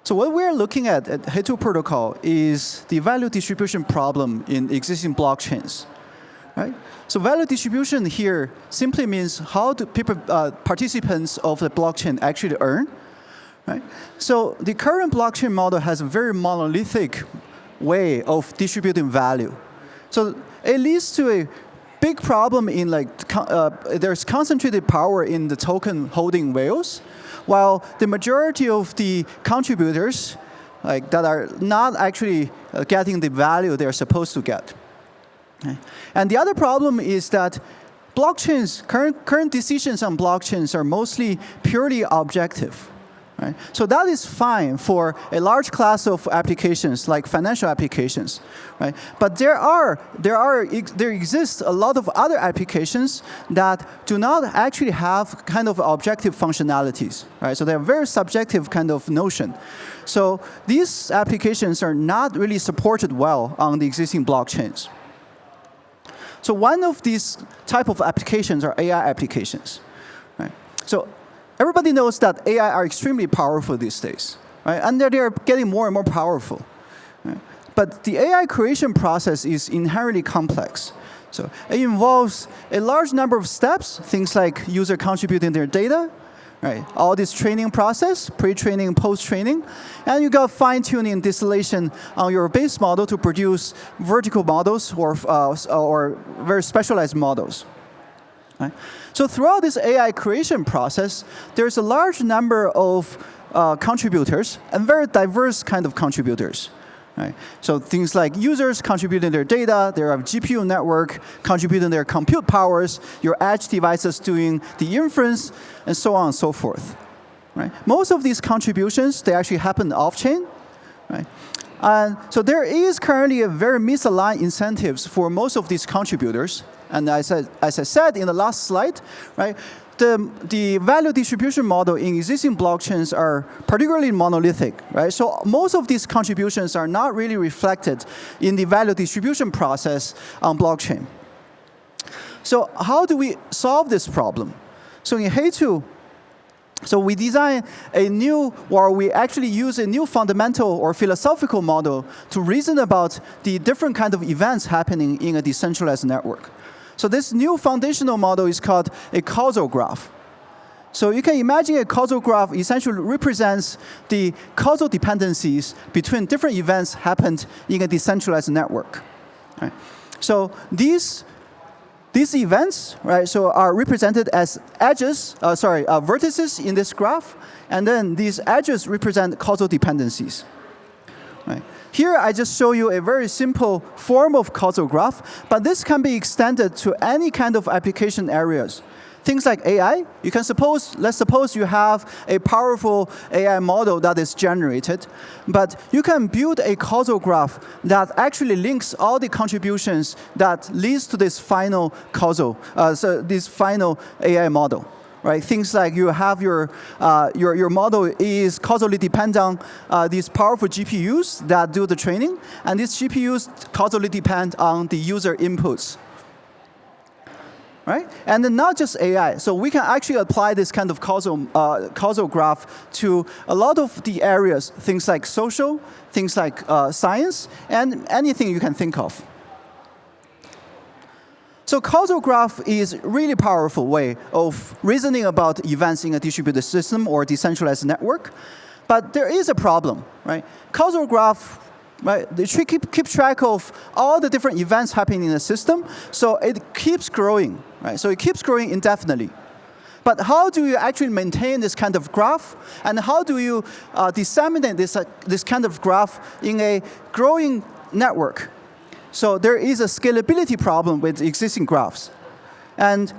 So what we're looking at Hetu protocol is the value distribution problem in existing blockchains, right? So value distribution here simply means how do people, participants of the blockchain actually earn, right? So the current blockchain model has a very monolithic way of distributing value. So it leads to a big problem in there's concentrated power in the token holding whales, while the majority of the contributors that are not actually getting the value they're supposed to get. Okay. And the other problem is that blockchains, current decisions on blockchains are mostly purely objective. Right? So that is fine for a large class of applications, like financial applications, right? But there exists a lot of other applications that do not actually have kind of objective functionalities, right? So they're very subjective kind of notion. So these applications are not really supported well on the existing blockchains. So one of these type of applications are AI applications, right? So everybody knows that AI are extremely powerful these days, right? And they're getting more and more powerful. Right? But the AI creation process is inherently complex. So it involves a large number of steps, things like user contributing their data, right? All this training process, pre-training, post-training, and you got fine-tuning distillation on your base model to produce vertical models or very specialized models. Right? So throughout this AI creation process, there's a large number of contributors and very diverse kind of contributors. Right? So things like users contributing their data, there are GPU network contributing their compute powers, your edge devices doing the inference, and so on and so forth. Right? Most of these contributions, they actually happen off-chain. Right? And so there is currently a very misaligned incentives for most of these contributors. And as I said in the last slide, right, the value distribution model in existing blockchains are particularly monolithic, right? So most of these contributions are not really reflected in the value distribution process on blockchain. So how do we solve this problem? So in Hetu, so we design we actually use a new fundamental or philosophical model to reason about the different kind of events happening in a decentralized network. So this new foundational model is called a causal graph. So you can imagine a causal graph essentially represents the causal dependencies between different events happened in a decentralized network. Right? So these events, right, so are represented as vertices in this graph, and then these edges represent causal dependencies. Right? Here, I just show you a very simple form of causal graph, but this can be extended to any kind of application areas. Things like AI, let's suppose you have a powerful AI model that is generated, but you can build a causal graph that actually links all the contributions that leads to this final this final AI model. Right? Things like you have your model is causally dependent on these powerful GPUs that do the training, and these GPUs causally depend on the user inputs. Right? And then not just AI. So we can actually apply this kind of causal graph to a lot of the areas, things like social, things like science, and anything you can think of. So causal graph is a really powerful way of reasoning about events in a distributed system or decentralized network. But there is a problem, right? Causal graph, right, they keep track of all the different events happening in the system, so it keeps growing, right? So it keeps growing indefinitely. But how do you actually maintain this kind of graph? And how do you disseminate this kind of graph in a growing network? So there is a scalability problem with existing graphs. And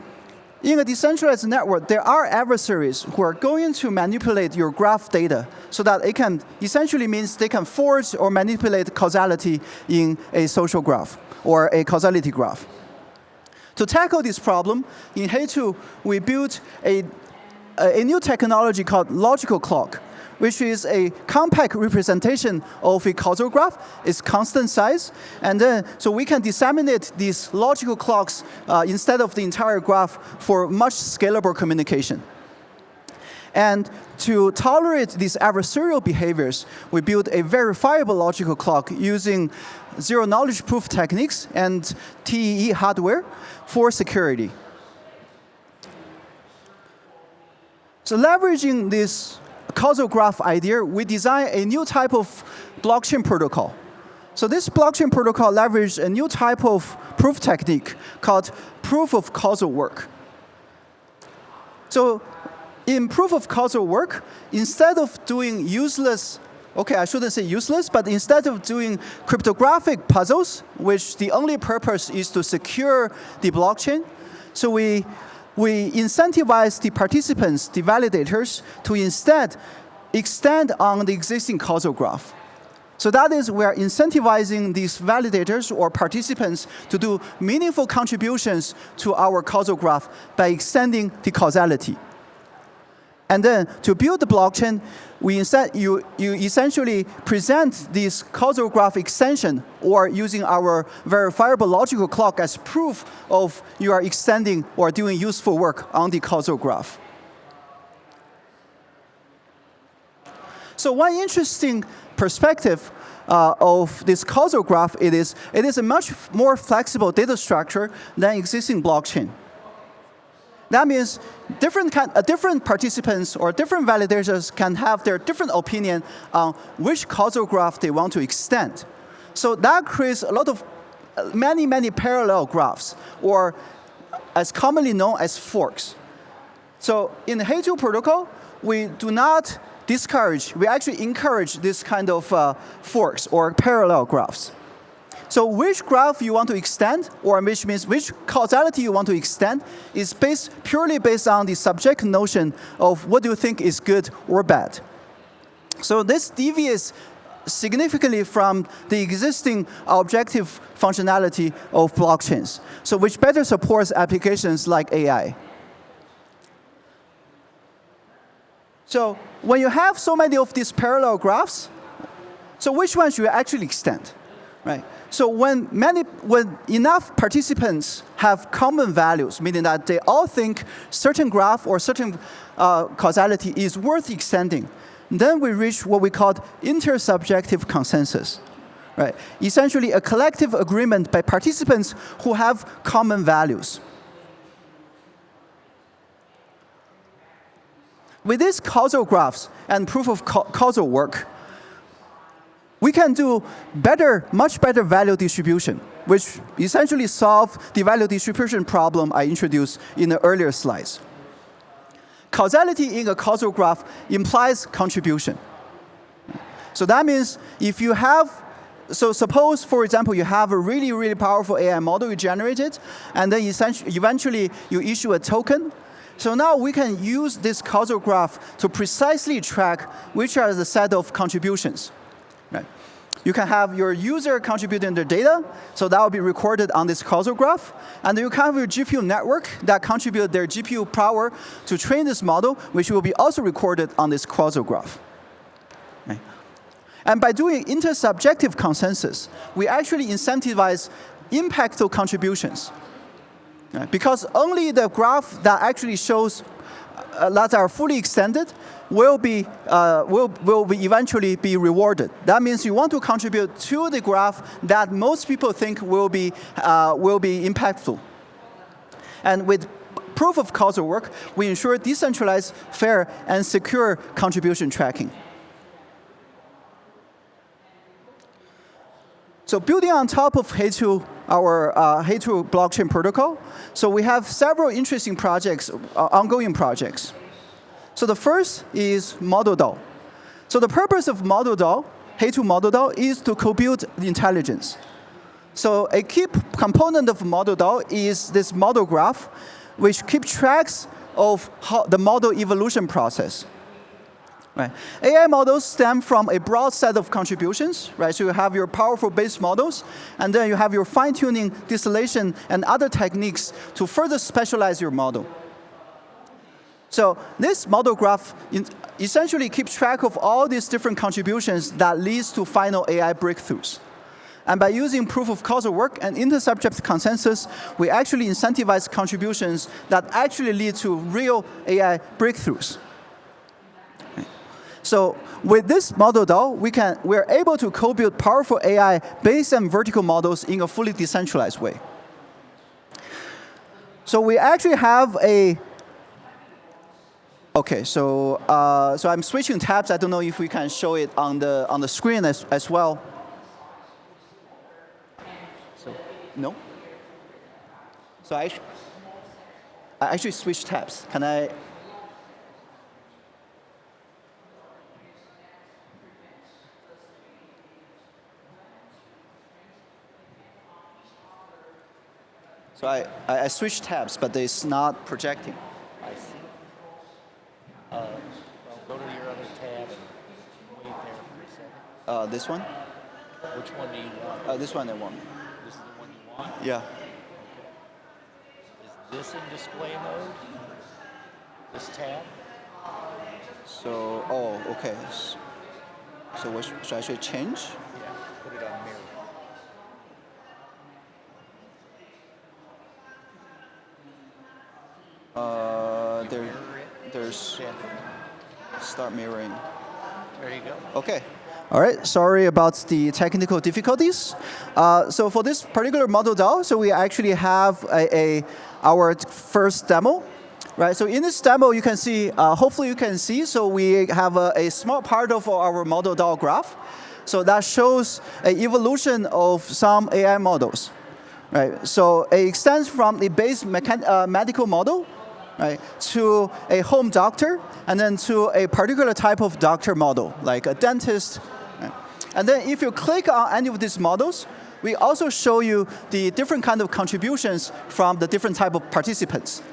in a decentralized network, there are adversaries who are going to manipulate your graph data so that it can essentially means they can force or manipulate causality in a social graph or a causality graph. To tackle this problem, in Hetu, we built a new technology called logical clock, which is a compact representation of a causal graph. It's constant size. And then, so we can disseminate these logical clocks instead of the entire graph for much scalable communication. And to tolerate these adversarial behaviors, we built a verifiable logical clock using zero-knowledge proof techniques and TEE hardware for security. So leveraging this causal graph idea, we designed a new type of blockchain protocol. So this blockchain protocol leverages a new type of proof technique called proof of causal work. So in proof of causal work, instead of doing useless, okay, I shouldn't say useless, but instead of doing cryptographic puzzles, which the only purpose is to secure the blockchain, so we incentivize the participants, the validators, to instead extend on the existing causal graph. So that is, we are incentivizing these validators or participants to do meaningful contributions to our causal graph by extending the causality. And then to build the blockchain, you essentially present this causal graph extension or using our verifiable logical clock as proof of you are extending or doing useful work on the causal graph. So one interesting perspective of this causal graph it is a much more flexible data structure than existing blockchain. That means different participants or different validators can have their different opinion on which causal graph they want to extend. So that creates a lot of many parallel graphs, or as commonly known as forks. So in the Hetu protocol, we do not discourage, we actually encourage this kind of forks or parallel graphs. So which graph you want to extend, or which means which causality you want to extend, is purely based on the subjective notion of what do you think is good or bad. So this deviates significantly from the existing objective functionality of blockchains, so which better supports applications like AI. So when you have so many of these parallel graphs, so which one should you actually extend, right? So when enough participants have common values, meaning that they all think certain graph or certain causality is worth extending, then we reach what we call intersubjective consensus, right? Essentially a collective agreement by participants who have common values. With these causal graphs and proof of causal work, we can do much better value distribution, which essentially solve the value distribution problem I introduced in the earlier slides. Causality in a causal graph implies contribution. So that means if you have, so suppose, for example, you have a really powerful AI model you generated, and then eventually you issue a token. So now we can use this causal graph to precisely track which are the set of contributions. Right. You can have your user contributing their data, so that will be recorded on this causal graph. And you can have your GPU network that contribute their GPU power to train this model, which will be also recorded on this causal graph. Right. And by doing intersubjective consensus, we actually incentivize impactful contributions. Right. Because only the graph that actually shows that are fully extended will eventually be rewarded. That means you want to contribute to the graph that most people think will be impactful. And with proof of causal work, we ensure decentralized, fair, and secure contribution tracking. So building on top of Hetu, our Hetu blockchain protocol, so we have several interesting projects, ongoing projects. So the first is ModelDAO. So the purpose of ModelDAO, Hetu ModelDAO, is to compute the intelligence. So a key component of ModelDAO is this model graph, which keeps tracks of the model evolution process. Right. AI models stem from a broad set of contributions, right? So you have your powerful base models, and then you have your fine-tuning, distillation, and other techniques to further specialize your model. So this model graph essentially keeps track of all these different contributions that leads to final AI breakthroughs. And by using proof of causal work and intersubjective consensus, we actually incentivize contributions that actually lead to real AI breakthroughs. So with this model DAO, we're able to co-build powerful AI base and vertical models in a fully decentralized way. So we actually have a okay. So I'm switching tabs. I don't know if we can show it on the screen as well. So no. So I actually switched tabs. Can I? So I switched tabs, but it's not projecting. I see. Well, go to your other tab and wait there for a second. This one? Which one do you want? This one I want. This is the one you want? Yeah. Is this in display mode? This tab? So, oh, okay. So what should I change? Yeah, put it on mirror. There's start mirroring. There you go. Okay. All right. Sorry about the technical difficulties. So for this particular model DAO, so we actually have our first demo. Right, so in this demo, you can see, hopefully you can see, so we have a small part of our model DAO graph. So that shows an evolution of some AI models. Right, so it extends from the base medical model, right, to a home doctor, and then to a particular type of doctor model, like a dentist. Right? And then if you click on any of these models, we also show you the different kind of contributions from the different type of participants.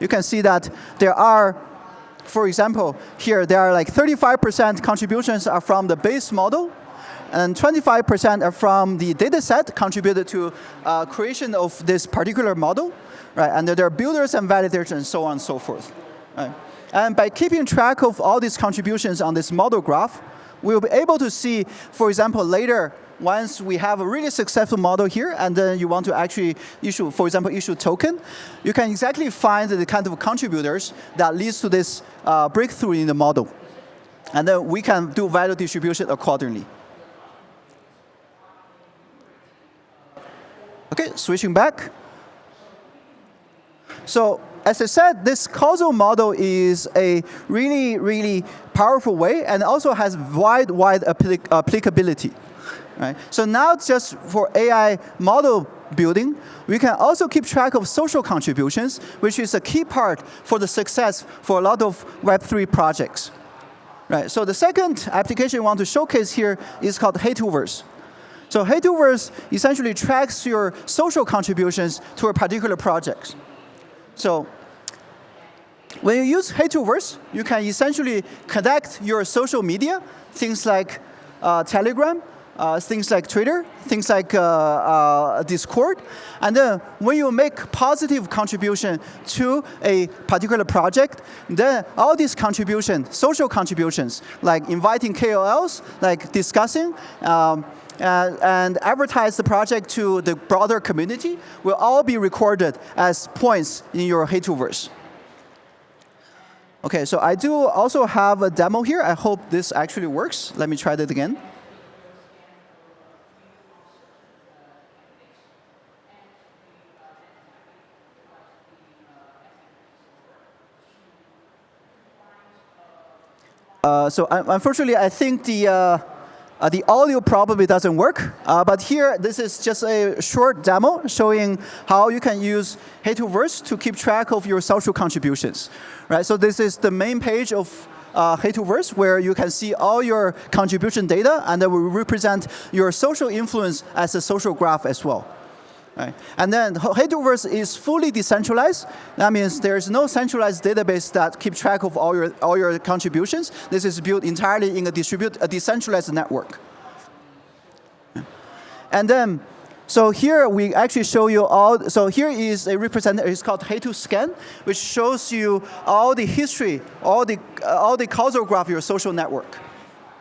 You can see that there are, for example, here there are like 35% contributions are from the base model, and 25% are from the data set contributed to creation of this particular model, right? And there are builders and validators and so on and so forth. Right? And by keeping track of all these contributions on this model graph, we'll be able to see, for example, later, once we have a really successful model here, and then you want to actually issue, for example, issue token, you can exactly find the kind of contributors that leads to this breakthrough in the model. And then we can do value distribution accordingly. Okay, switching back. So as I said, this causal model is a really, really powerful way and also has wide applicability. Right? So now just for AI model building, we can also keep track of social contributions, which is a key part for the success for a lot of Web3 projects. Right? So the second application I want to showcase here is called Hetuverse. So Hetuverse essentially tracks your social contributions to a particular project. So when you use Hetuverse, you can essentially connect your social media, things like Telegram, things like Twitter, things like Discord. And then when you make positive contribution to a particular project, then all these contributions, social contributions, like inviting KOLs, like discussing, and advertise the project to the broader community, will all be recorded as points in your Hetuverse. Okay, so I do also have a demo here. I hope this actually works. Let me try that again. So unfortunately, I think the audio probably doesn't work. But here, this is just a short demo showing how you can use Hetuverse to keep track of your social contributions. Right? So this is the main page of Hetuverse, where you can see all your contribution data, and that will represent your social influence as a social graph as well. Right? And then Hetuverse is fully decentralized. That means there's no centralized database that keeps track of all your contributions. This is built entirely in a decentralized network. And then, so here we actually show you all. So here is a representative. It's called Hetu Scan, which shows you all the history, all the causal graph of your social network.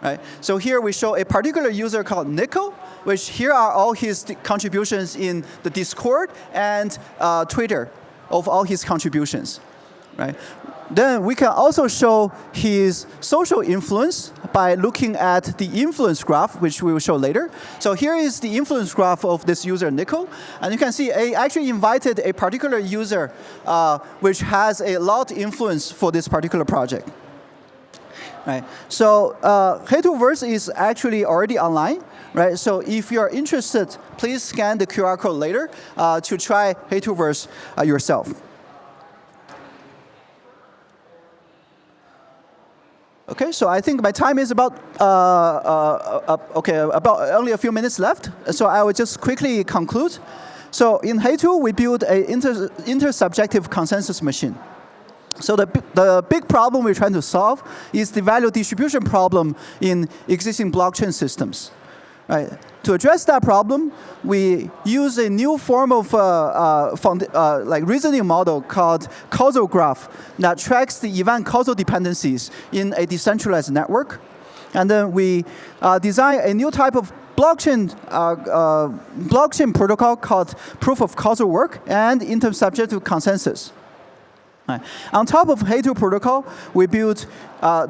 Right? So here we show a particular user called Nico, which here are all his contributions in the Discord and Twitter of all his contributions. Right? Then we can also show his social influence by looking at the influence graph, which we will show later. So here is the influence graph of this user, Nico. And you can see I actually invited a particular user which has a lot of influence for this particular project. Right. So Hetuverse is actually already online. Right. So if you're interested, please scan the QR code later to try Hetuverse yourself. Okay, so I think my time is about about only a few minutes left. So I will just quickly conclude. So in Hetu, we built an intersubjective consensus machine. So the big problem we're trying to solve is the value distribution problem in existing blockchain systems. Right. To address that problem, we use a new form of like reasoning model called causal graph that tracks the event causal dependencies in a decentralized network. And then we design a new type of blockchain protocol called proof of causal work and intersubjective consensus. Right. On top of Hetu protocol, we built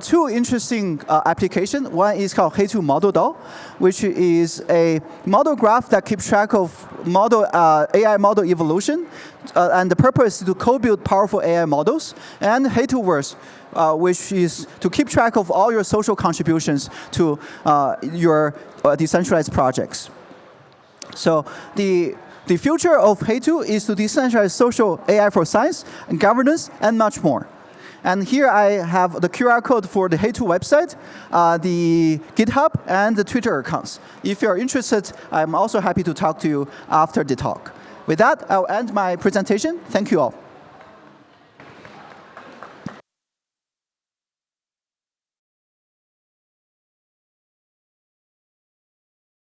two interesting applications. One is called Hetu Model DAO, which is a model graph that keeps track of AI model evolution. And the purpose is to co-build powerful AI models. And Hetuverse, which is to keep track of all your social contributions to your decentralized projects. So the future of Hetu is to decentralize social AI for science and governance and much more. And here I have the QR code for the Hetu website, the GitHub, and the Twitter accounts. If you're interested, I'm also happy to talk to you after the talk. With that, I'll end my presentation. Thank you all.